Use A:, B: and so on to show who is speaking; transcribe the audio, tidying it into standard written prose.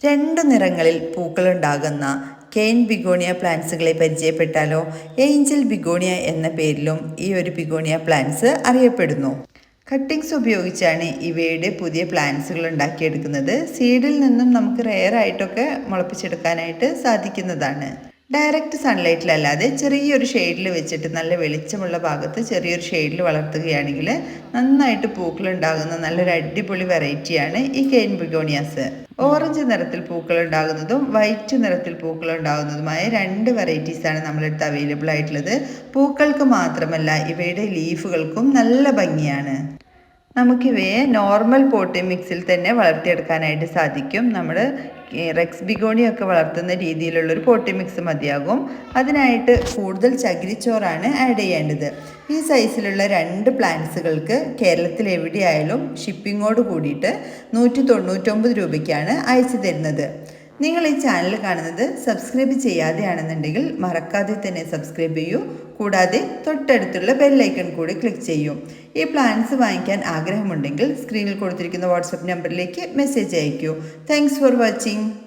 A: രണ്ട് നിറങ്ങളിൽ പൂക്കളുണ്ടാകുന്ന cane begonia പ്ലാന്റ്സുകളെ പരിചയപ്പെട്ടാലോ? Angel begonia എന്ന പേരിലും ഈ ഒരു ബിഗോണിയ പ്ലാന്റ്സ് അറിയപ്പെടുന്നു. കട്ടിങ്സ് ഉപയോഗിച്ചാണ് ഇവയുടെ പുതിയ പ്ലാന്റ്സുകൾ ഉണ്ടാക്കിയെടുക്കുന്നത്. സീഡിൽ നിന്നും നമുക്ക് റെയർ ആയിട്ടൊക്കെ മുളപ്പിച്ചെടുക്കാനായിട്ട് സാധിക്കുന്നതാണ്. ഡയറക്റ്റ് സൺലൈറ്റിലല്ലാതെ ചെറിയൊരു ഷെയ്ഡിൽ വെച്ചിട്ട് നല്ല വെളിച്ചമുള്ള ഭാഗത്ത് ചെറിയൊരു ഷെയ്ഡിൽ വളർത്തുകയാണെങ്കിൽ നന്നായിട്ട് പൂക്കളുണ്ടാകുന്ന നല്ലൊരു അടിപൊളി വെറൈറ്റിയാണ് ഈ കെയിൻ ബിഗോണിയാസ്. ഓറഞ്ച് നിറത്തിൽ പൂക്കൾ ഉണ്ടാകുന്നതും വൈറ്റ് നിറത്തിൽ പൂക്കൾ ഉണ്ടാകുന്നതുമായ രണ്ട് വെറൈറ്റീസാണ് നമ്മളടുത്ത് അവൈലബിൾ ആയിട്ടുള്ളത്. പൂക്കൾക്ക് മാത്രമല്ല ഇവയുടെ ലീഫുകൾക്കും നല്ല ഭംഗിയാണ്. നമുക്കിവയെ നോർമൽ പോട്ടിംഗ് മിക്സിൽ തന്നെ വളർത്തിയെടുക്കാനായിട്ട് സാധിക്കും. നമ്മൾ റെക്സ് ബിഗോണിയൊക്കെ വളർത്തുന്ന രീതിയിലുള്ളൊരു പോട്ടിംഗ് മിക്സ് മതിയാകും. അതിനായിട്ട് കൂടുതൽ ചകിരിച്ചോറാണ് ആഡ് ചെയ്യേണ്ടത്. ഈ സൈസിലുള്ള രണ്ട് പ്ലാന്റ്സുകൾക്ക് കേരളത്തിൽ എവിടെയായാലും ഷിപ്പിങ്ങോട് കൂടിയിട്ട് 199 രൂപയ്ക്കാണ് അയച്ചു തരുന്നത്. നിങ്ങൾ ഈ ചാനൽ കാണുന്നത് സബ്സ്ക്രൈബ് ചെയ്യാതെയാണെന്നുണ്ടെങ്കിൽ മറക്കാതെ തന്നെ സബ്സ്ക്രൈബ് ചെയ്യൂ. കൂടാതെ തൊട്ടടുത്തുള്ള ബെല്ലൈക്കൺ കൂടി ക്ലിക്ക് ചെയ്യൂ. ഈ പ്ലാൻസ് വാങ്ങിക്കാൻ ആഗ്രഹമുണ്ടെങ്കിൽ സ്ക്രീനിൽ കൊടുത്തിരിക്കുന്ന വാട്സപ്പ് നമ്പറിലേക്ക് മെസ്സേജ് അയക്കൂ. Thanks for watching.